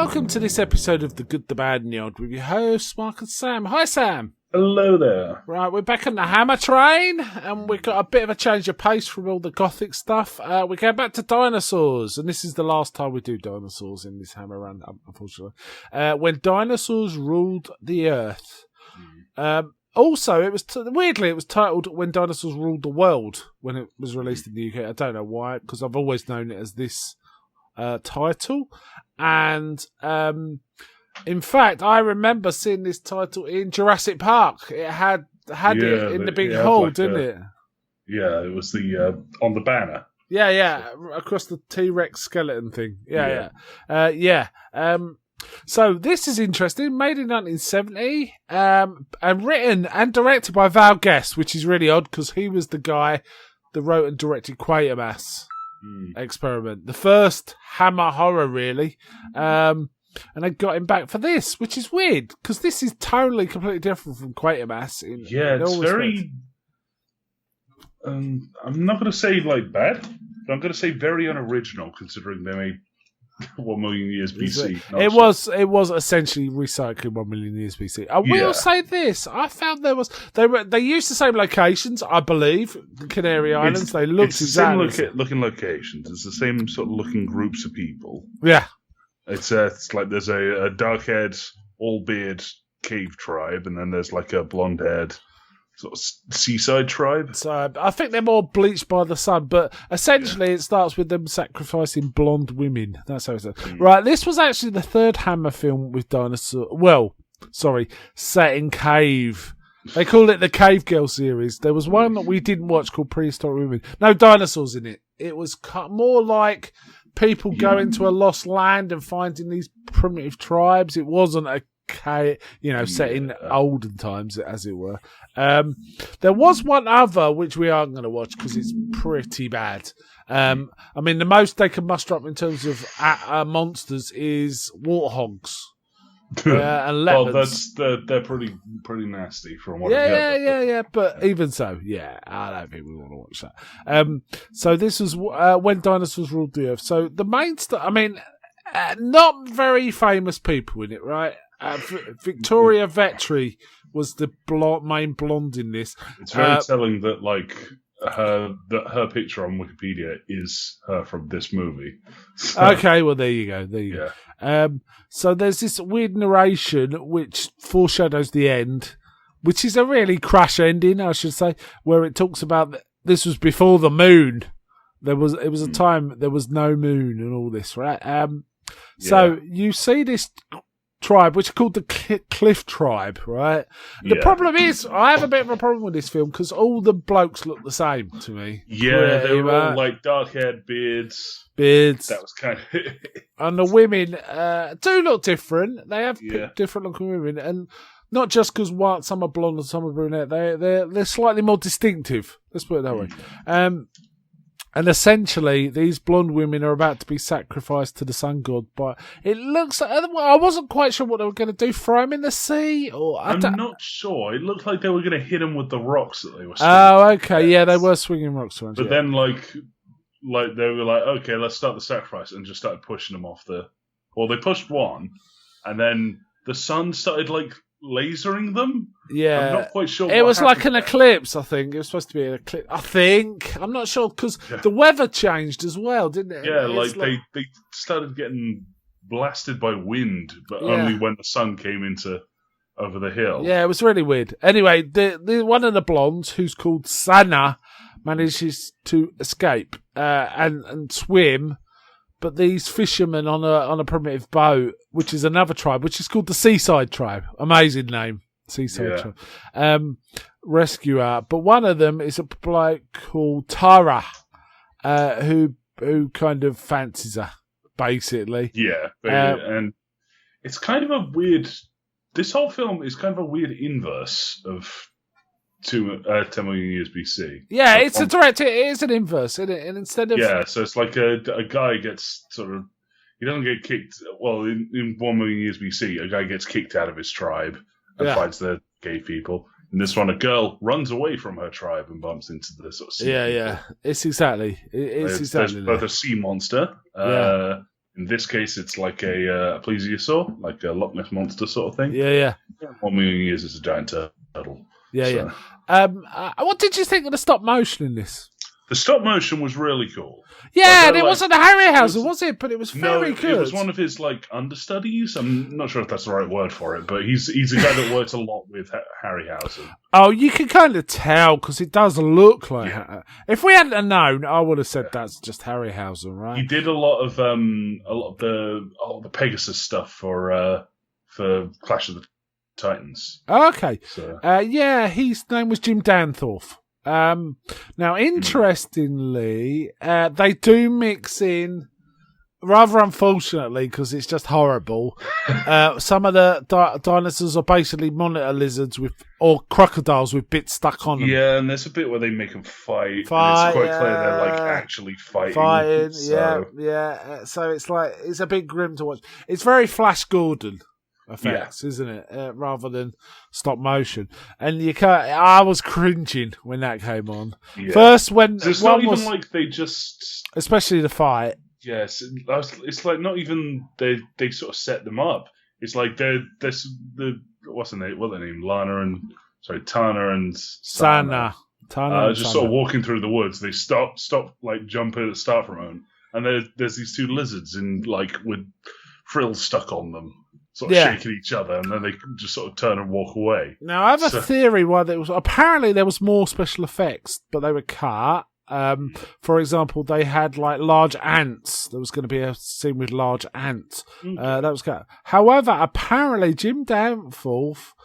welcome to this episode of The Good, the Bad and the Odd with your hosts, Mark and Sam. Hi, Sam. Hello there. Right, we're back on the Hammer train, and we've got a bit of a change of pace from all the Gothic stuff. We're going back to Dinosaurs, and this is the last time we do Dinosaurs in this Hammer run, unfortunately. When dinosaurs ruled the Earth. Also, it was weirdly, it was titled When Dinosaurs Ruled the World when it was released in the UK. I don't know why, because I've always known it as this title. And in fact, I remember seeing this title in Jurassic Park. It had it in the big hall, didn't it? Yeah, it was the on the banner. Yeah, across the T-Rex skeleton thing. Yeah. So this is interesting. Made in 1970, and written and directed by Val Guest, which is really odd because he was the guy that wrote and directed Quatermass Experiment, the first Hammer horror, really. And I got him back for this, which is weird because this is totally completely different from Quatermass. It's very. I'm not going to say bad, but I'm going to say very unoriginal, considering they made 1 million years BC. It was essentially recycling 1 million years BC. I will say this: I found they used the same locations, I believe, the Canary Islands. They looked exactly similar looking locations. It's the same sort of looking groups of people. Yeah, it's like there's a dark-haired, all-beard cave tribe, and then there's like a blonde-haired sort of seaside tribe. So I think they're more bleached by the sun, but essentially it starts with them sacrificing blonde women. That's how it starts. Right, this was actually the third Hammer film with dinosaurs. Well, sorry, set in cave. They call it the Cave Girl series. There was one that we didn't watch called Prehistoric Women. No dinosaurs in it. It was more like people going to a lost land and finding these primitive tribes. It wasn't a set in olden times, as it were. There was one other which we aren't going to watch because it's pretty bad. I mean, the most they can muster up in terms of monsters is warthogs and leopards. Well, they're pretty nasty from what. Yeah. But even so, I don't think we want to watch that. So this was When Dinosaurs Ruled the Earth. So the main not very famous people in it, right? Victoria Vetri was the main blonde in this. It's very telling that her picture on Wikipedia is her from this movie. So. Okay, well there you go. So there's this weird narration which foreshadows the end, which is a really crash ending, I should say, where it talks about this was before the moon. It was a time there was no moon and all this, right? So you see this tribe, which are called the Cliff Tribe, right? The problem is, I have a bit of a problem with this film because all the blokes look the same to me. Yeah, they were all like dark-haired beards. That was kind of... And the women do look different. They have different-looking women, and not just because some are blonde and some are brunette. They're slightly more distinctive. Let's put it that way. And essentially, these blonde women are about to be sacrificed to the sun god. But it looks... I wasn't quite sure what they were going to do. Throw them in the sea? I'm not sure. It looked like they were going to hit them with the rocks that they were swinging. Oh, okay. Yeah, they were swinging rocks around. But then, they were like, okay, let's start the sacrifice. And just started pushing them off the... Well, they pushed one. And then the sun started, lasering them. Yeah, I'm not quite sure. It was like an eclipse, I think. It was supposed to be an eclipse. I think. I'm not sure because the weather changed as well, didn't it? Yeah, they started getting blasted by wind, but only when the sun came over the hill. Yeah, it was really weird. Anyway, the one of the blondes, who's called Sana, manages to escape and swim. But these fishermen on a primitive boat, which is another tribe, which is called the Seaside Tribe. Amazing name. Seaside Tribe. Rescue her. But one of them is a bloke called Tara, who kind of fancies her, basically. Yeah. And it's kind of a weird... This whole film is kind of a weird inverse of 10 million years BC. Yeah, it's a direct. It is an inverse, isn't it? And instead of so it's like a guy gets sort of, he doesn't get kicked. Well, in 1 million years BC, a guy gets kicked out of his tribe and fights the gay people. In this one, a girl runs away from her tribe and bumps into the sort of sea. Yeah. It's exactly. It's exactly. There's both a sea monster In this case, it's like a plesiosaur, like a Loch Ness monster sort of thing. Yeah. 1 million years is a giant turtle. Yeah. What did you think of the stop motion in this? The stop motion was really cool. Yeah, and it wasn't Harryhausen, was it? But it was very good. It was one of his understudies. I'm not sure if that's the right word for it, but he's a guy that works a lot with Harryhausen. Oh, you can kind of tell because it does look like. Yeah. If we hadn't known, I would have said that's just Harryhausen, right? He did a lot of the Pegasus stuff for Clash of the Titans. Okay. So. His name was Jim Danforth. Now, interestingly, they do mix in, rather unfortunately, because it's just horrible. Some of the dinosaurs are basically monitor lizards or crocodiles with bits stuck on them. Yeah, and there's a bit where they make them fight. And it's quite clear they're actually fighting. Yeah. So it's a bit grim to watch. It's very Flash Gordon effects, isn't it? Rather than stop motion, and I was cringing when that came on. Yeah. First, when so it's not even like they just, especially the fight. Yes, it's like not even they sort of set them up. It's like there's what's the name? What are their name? Tana and Sana. Just sort of walking through the woods. They stop like jumping at the start from home, and there's these two lizards with frills stuck on them. Sort of shaking each other, and then they just sort of turn and walk away. Now, I have a theory why apparently there was more special effects, but they were cut. For example, they had large ants. There was going to be a scene with large ants. Okay. That was cut. However, apparently Jim Danforth,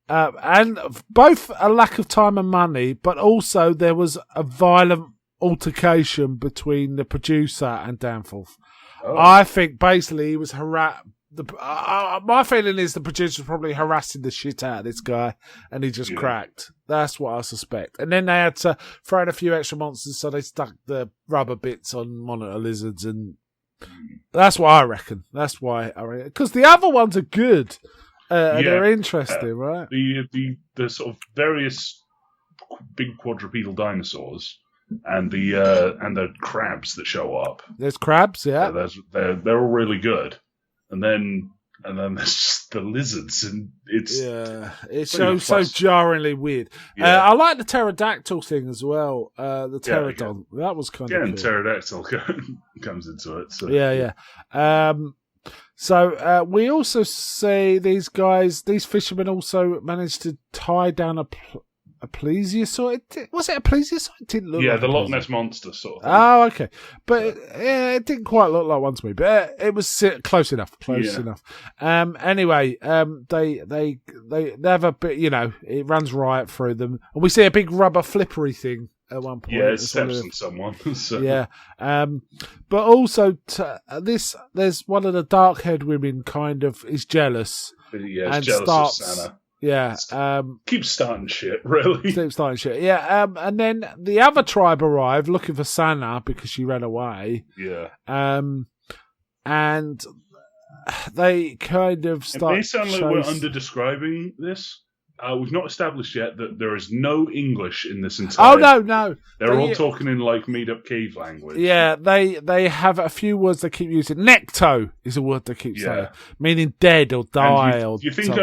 and both a lack of time and money, but also there was a violent altercation between the producer and Danforth. Oh. I think basically he was harassed. My feeling is the producer was probably harassing the shit out of this guy, and he just cracked. That's what I suspect. And then they had to throw in a few extra monsters, so they stuck the rubber bits on monitor lizards, and that's what I reckon. That's why I reckon, because the other ones are good. And they're interesting, right? The sort of various big quadrupedal dinosaurs and the crabs that show up. There's crabs, yeah. They're all really good. And then there's just the lizards, and it's so jarringly weird. Yeah. I like the pterodactyl thing as well. The pterodon, that was kind of cool. Pterodactyl comes into it. So. Yeah. So we also see these fishermen also managed to tie down a plesiosaur. Was it a plesiosaur? It didn't look like the Loch Ness monster sort of thing. Oh, okay. But it didn't quite look like one to me, but it was close enough. Anyway, they have a bit, it runs right through them. And we see a big rubber flippery thing at one point. Yeah, it steps on someone. So. Yeah. But also, there's one of the dark-haired women kind of is jealous. Yeah, and jealous of Sana. Yeah. Keeps starting shit, really. Yeah. And then the other tribe arrived looking for Sana because she ran away. Yeah. And they kind of start. It may sound like we're under-describing this. We've not established yet that there is no English in this entire. Oh no! They're all talking in made-up cave language. Yeah, they have a few words they keep using. Necto is a word they keep saying, meaning dead or die or. You think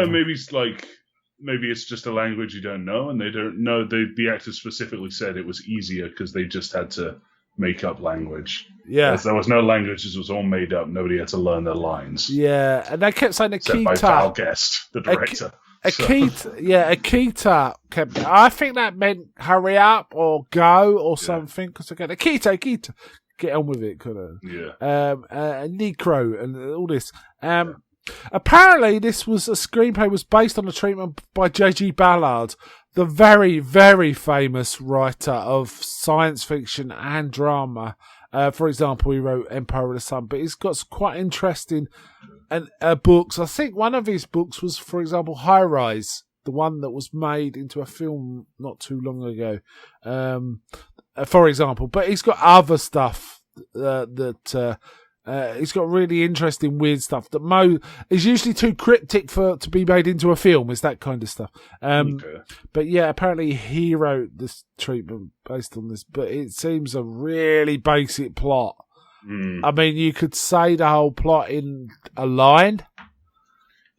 maybe it's just a language you don't know, and they don't know. The actors specifically said it was easier because they just had to make up language. Yeah, as there was no language; it was all made up. Nobody had to learn their lines. Yeah, and they kept saying Akita. Except by Val Guest, the director. Akita kept. I think that meant hurry up or go or something. Because again, Akita, get on with it, could have. Yeah. Necro and all this. Apparently, a screenplay was based on a treatment by J.G. Ballard, the very, very famous writer of science fiction and drama. For example, he wrote Empire of the Sun, but he's got some quite interesting books. I think one of his books was, for example, High Rise, the one that was made into a film not too long ago. For example, but he's got other stuff he's got really interesting, weird stuff that is usually too cryptic to be made into a film. Is that kind of stuff. But yeah, apparently he wrote this treatment based on this, but it seems a really basic plot. I mean, you could say the whole plot in a line.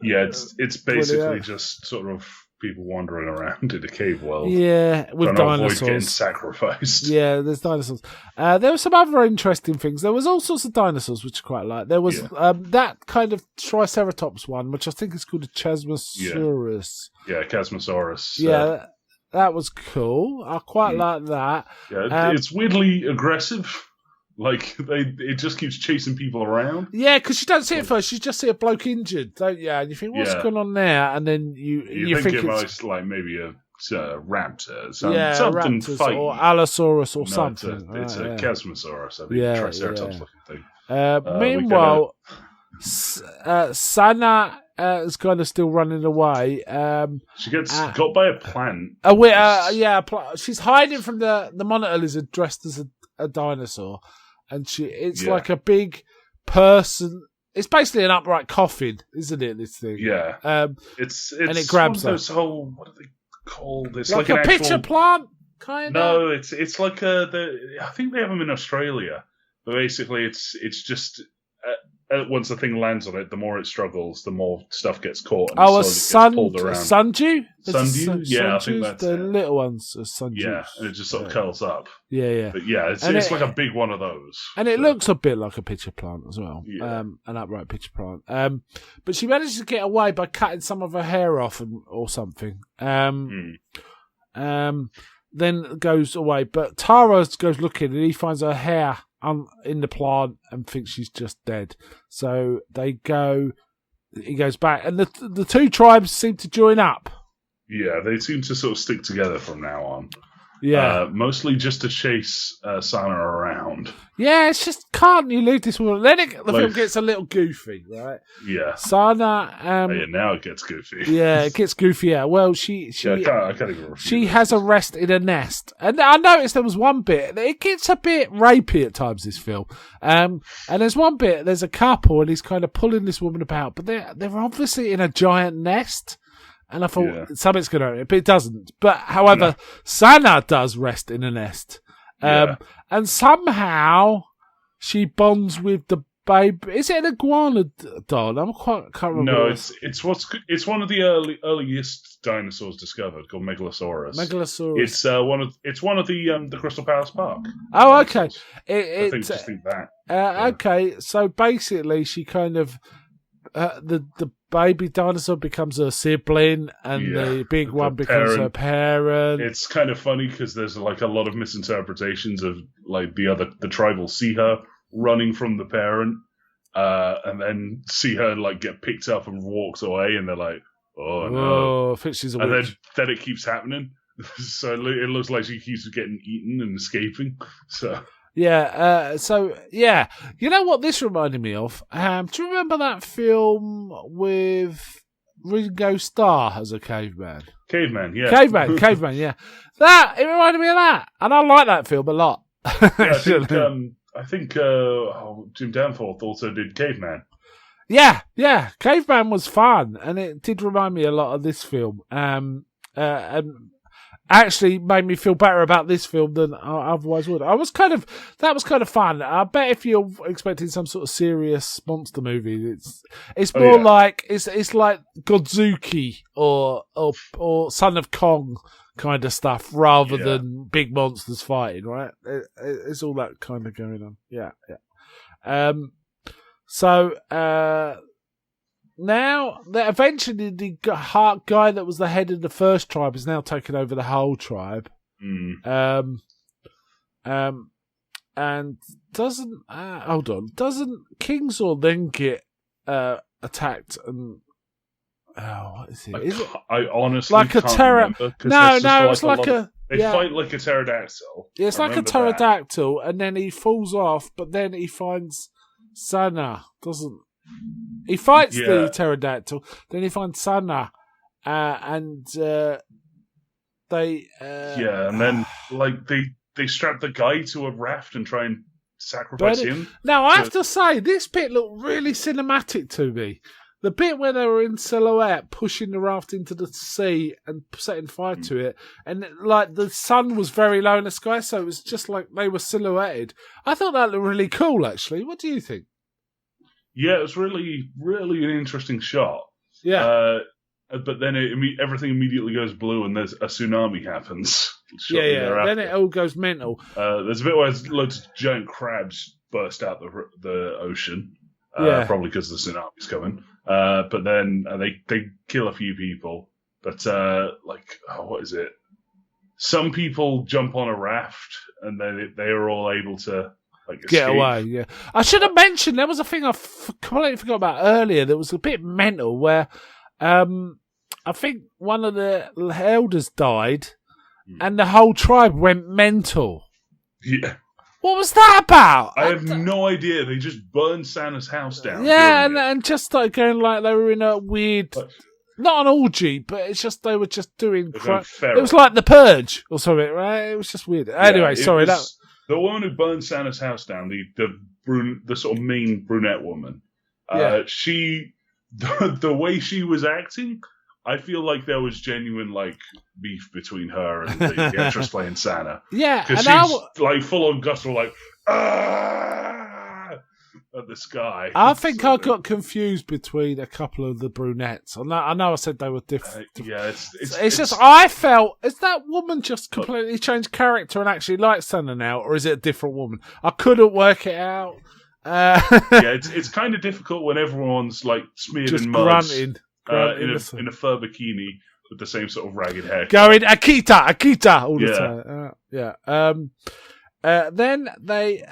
Yeah, it's basically just sort of people wandering around in a cave world. Yeah, with dinosaurs. Avoid getting sacrificed. Yeah, there's dinosaurs. There were some other interesting things. There was all sorts of dinosaurs, which I quite like. There was that kind of Triceratops one, which I think is called a Chasmosaurus. Yeah, Chasmosaurus. Yeah, that was cool. I quite like that. Yeah, it's weirdly aggressive. Like, it just keeps chasing people around. Yeah, because you don't see it first. You just see a bloke injured, don't you? And you think, what's going on there? And then you think it's like maybe a raptor. Something raptors fighting. or Allosaurus or No, something. It's a Chasmosaurus, I think. Triceratops looking thing. Meanwhile, Sana is kind of still running away. She gets got by a plant. She's hiding from the monitor lizard dressed as a dinosaur. And it's like a big person. It's basically an upright coffin, isn't it? This thing. Yeah. And it grabs her. What do they call this? Like a pitcher plant, kind of. No, it's like I think they have them in Australia. But basically, it's just once the thing lands on it, the more it struggles, the more stuff gets caught. And pulled around. Sundew? Sundew? Yeah, I think that's the little ones are sundews. Yeah, and it just sort of curls up. Yeah. But yeah, it's like a big one of those. And it looks a bit like a pitcher plant as well. Yeah. An upright pitcher plant. But she manages to get away by cutting some of her hair off or something. Then goes away. But Tara goes looking and he finds her hair in the plant and thinks she's just dead. So he goes back, and the two tribes seem to join up. Yeah, they seem to sort of stick together from now on. Yeah. Mostly just to chase Sana around. Yeah, it's just, can't you leave this woman? Then the film gets a little goofy, right? Yeah. Sana... now it gets goofy. Yeah, it gets goofy, yeah. Well, she I can't even refuse. She has a rest in a nest. And I noticed there was one bit, it gets a bit rapey at times, this film. And there's one bit, there's a couple, and he's kind of pulling this woman about, but they're obviously in a giant nest. And I thought something's going to happen, but it doesn't. But however, Sana does rest in a nest, and somehow she bonds with the baby. Is it an iguana doll? Can't remember. No, it's one of the earliest dinosaurs discovered called Megalosaurus. It's one of the Crystal Palace Park. Oh, okay. I think that. Okay, so basically, she kind of. The baby dinosaur becomes her sibling, and the big one becomes her parent. It's kind of funny because there's like a lot of misinterpretations of like the tribe will see her running from the parent, and then see her like get picked up and walks away, and they're like, "Oh no!" I think she's a witch. And then it keeps happening, so it looks like she keeps getting eaten and escaping. So. Yeah, you know what this reminded me of? Do you remember that film with Ringo Starr as a caveman? Caveman, yeah. Caveman, yeah. It reminded me of that, and I like that film a lot. I think Jim Danforth also did Caveman. Yeah, Caveman was fun, and it did remind me a lot of this film. And actually made me feel better about this film than I otherwise would. That was kind of fun. I bet if you're expecting some sort of serious monster movie, it's more like it's like Godzuki or Son of Kong kind of stuff rather than big monsters fighting, right? It's all that kind of going on. Yeah. Now, eventually, the guy that was the head of the first tribe is now taken over the whole tribe. And doesn't Kingsor then get attacked and what is it? Is it I honestly like a remember, it's like they fight like a pterodactyl. Yeah, it's like a pterodactyl, and then he falls off, but then he finds Sana. He fights the pterodactyl, then he finds Sana, and they and then like they strap the guy to a raft and try and sacrifice him. Now I have to say, this bit looked really cinematic to me. the bit where they were in silhouette, pushing the raft into the sea and setting fire to it, and like the sun was very low in the sky, so it was just like they were silhouetted. I thought that looked really cool, actually. What do you think? Yeah, it was really, really an interesting shot. Yeah. But then everything immediately goes blue and there's a tsunami happens. Yeah. Then it all goes mental. There's a bit where loads of giant crabs burst out the ocean. Probably because the tsunami's coming. But then they kill a few people. But what is it? Some people jump on a raft and they are all able to escape. Get away. Yeah, I should have mentioned there was a thing I completely forgot about earlier. That was a bit mental where. I think one of the elders died, and the whole tribe went mental. Yeah. What was that about? I have no idea. They just burned Santa's house down. Yeah, and just started going like they were in a weird, not an orgy, but it's just they were just doing. It was like the Purge or something, right? It was just weird. Anyway, sorry. The woman who burned Santa's house down, the sort of mean brunette woman. She. The way she was acting, I feel like there was genuine beef between her and the actress playing Santa. Yeah, because she's full on guttural, at the sky. I think I got confused between a couple of the brunettes. I know I said they were different. It's just I felt is that woman just completely changed character and actually likes Santa now, or is it a different woman? I couldn't work it out. It's kind of difficult when everyone's smeared in mud, grunting in a fur bikini with the same sort of ragged hair, going Akita all the time. Then they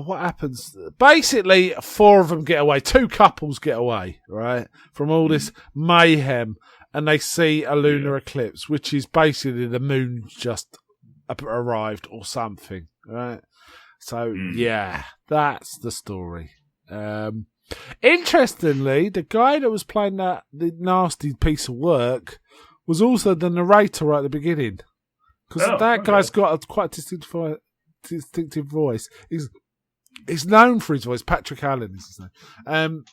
what happens? Basically, 4 of them get away. 2 couples get away, right, from all this mayhem, and they see a lunar eclipse, which is basically the moon just arrived or something, right? So, that's the story. Interestingly, the guy that was playing the nasty piece of work was also the narrator right at the beginning. Because guy's got a quite distinctive voice. He's known for his voice. Patrick Allen is his name.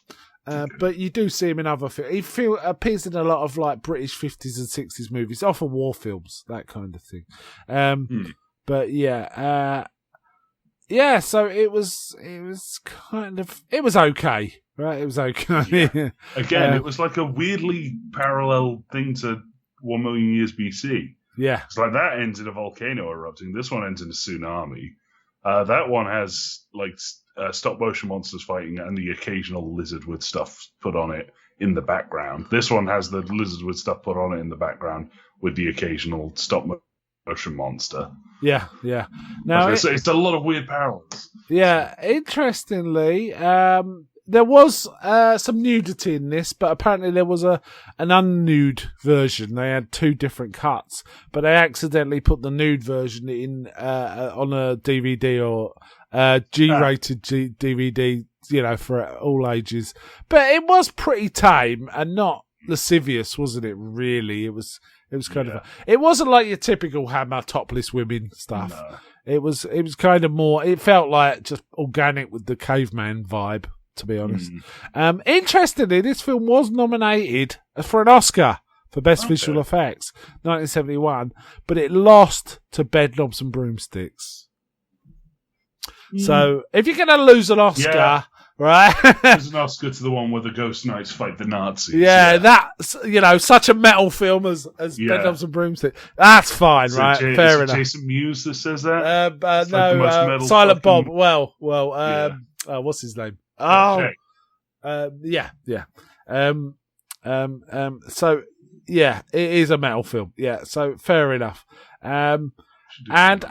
But you do see him in other films. He appears in a lot of British 50s and 60s movies, often war films, that kind of thing. But so it was okay, right? It was okay. Yeah. Again, it was like a weirdly parallel thing to 1 million years BC. Yeah. It's like that ends in a volcano erupting. This one ends in a tsunami. That one has stop motion monsters fighting and the occasional lizardwood stuff put on it in the background. This one has the lizardwood stuff put on it in the background with the occasional stop motion monster. Yeah. Now it's a lot of weird parallels. Yeah, interestingly, there was some nudity in this, but apparently there was an unnude version. They had 2 different cuts, but they accidentally put the nude version in on a DVD or G-rated DVD, for all ages. But it was pretty tame and not lascivious, wasn't it? Really, it was kind of. It wasn't like your typical Hammer topless women stuff. No. It was kind of more. It felt like just organic with the caveman vibe, to be honest. Interestingly, this film was nominated for an Oscar for Best Visual Effects, 1971, but it lost to Bedknobs and Broomsticks. So if you're going to lose an Oscar. Right, there's an Oscar to the one where the Ghost Knights fight the Nazis. Yeah, that's such a metal film as Bedknobs and Broomsticks. That's fine, right? Fair enough. Jason Mewes that says that. No, Silent Bob. Well, what's his name? So it is a metal film. Yeah, so fair enough. And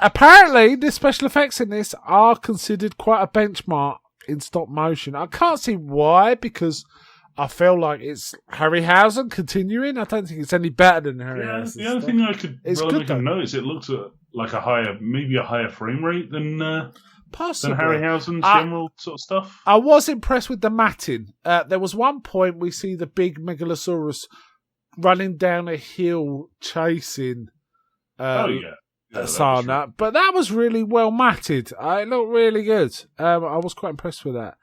apparently, the special effects in this are considered quite a benchmark in stop motion. I can't see why, because I feel like it's Harryhausen continuing. I don't think it's any better than Harryhausen. The other thing I could notice, it looks like a higher frame rate than possibly than Harryhausen's general sort of stuff. I was impressed with the matting. There was one point we see the big Megalosaurus running down a hill chasing Sana, but that was really well matted. It looked really good. I was quite impressed with that.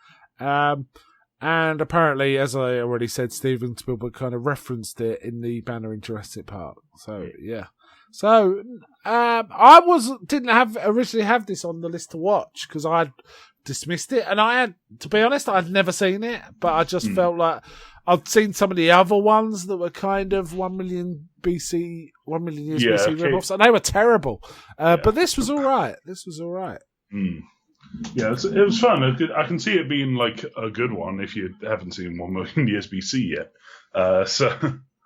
And apparently, as I already said, Steven Spielberg kind of referenced it in the banner in Jurassic Park. So, yeah. So, I didn't originally have this on the list to watch because I'd dismissed it. And to be honest, I'd never seen it, but I just felt like I'd seen some of the other ones that were kind of 1 million years BC ripoffs, and they were terrible. But this was all right. Yeah, it was fun. I can see it being like a good one if you haven't seen 1 million years BC yet.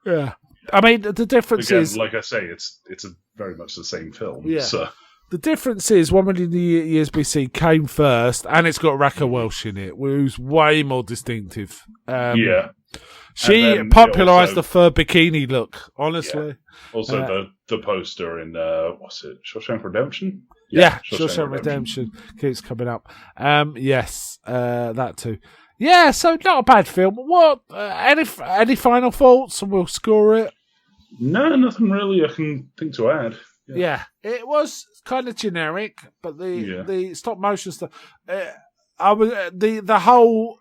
Yeah, I mean the difference again, is, like I say, it's very much the same film. Yeah. So. The difference is 1 million years BC came first, and it's got Raquel Welch in it, who's way more distinctive. She popularised the fur bikini look, honestly. Yeah. Also, the poster in, what's it, Shawshank Redemption? Yeah, Shawshank Redemption keeps coming up. Yes, that too. Yeah, so not a bad film. What? Any final thoughts, and we'll score it? No, nothing really I can think to add. Yeah, it was kind of generic, but the stop motion stuff, the whole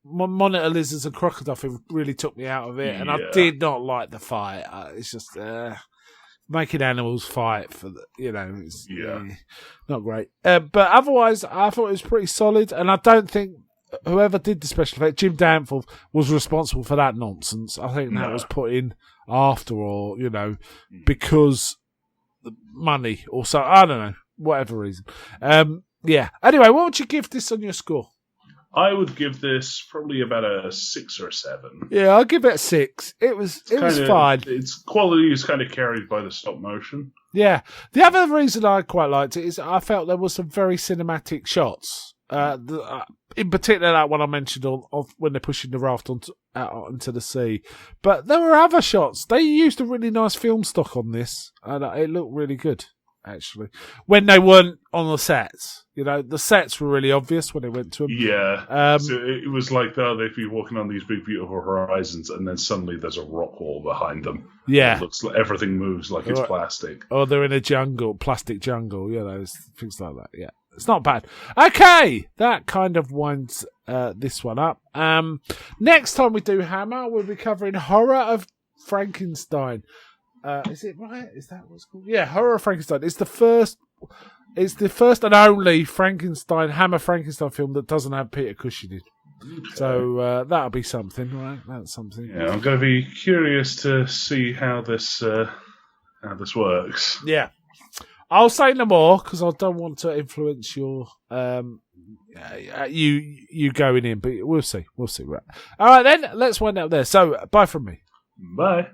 monitor lizards and crocodile thing really took me out of it, and I did not like the fight. It's just making animals fight for it's not great. But otherwise, I thought it was pretty solid, and I don't think whoever did the special effect, Jim Danforth, was responsible for that nonsense. I think that was put in after, or because the money or so. I don't know, whatever reason. Yeah. Anyway, what would you give this on your score? I would give this probably about a 6 or 7. Yeah, I'll give it a 6. It was fine. Its quality is kind of carried by the stop motion. Yeah. The other reason I quite liked it is I felt there were some very cinematic shots. In particular, that one I mentioned of when they're pushing the raft out into the sea. But there were other shots. They used a really nice film stock on this, and it looked really good, actually. When they weren't on the sets. The sets were really obvious when they went to them. Yeah. So it was like they'd be walking on these big, beautiful horizons, and then suddenly there's a rock wall behind them. Yeah. It looks like everything moves like it's plastic. Or they're in a plastic jungle, things like that, yeah. It's not bad. Okay, that kind of winds this one up. Next time we do Hammer, we'll be covering Horror of Frankenstein. Is it right? Is that what's called? Yeah, Horror of Frankenstein. It's the first and only Hammer Frankenstein film that doesn't have Peter Cushing in. Okay. So that'll be something, right? That's something. Yeah, I'm going to be curious to see how this works. Yeah. I'll say no more because I don't want to influence your you going in, but we'll see. Right. All right, then let's wind up there. So, bye from me. Bye.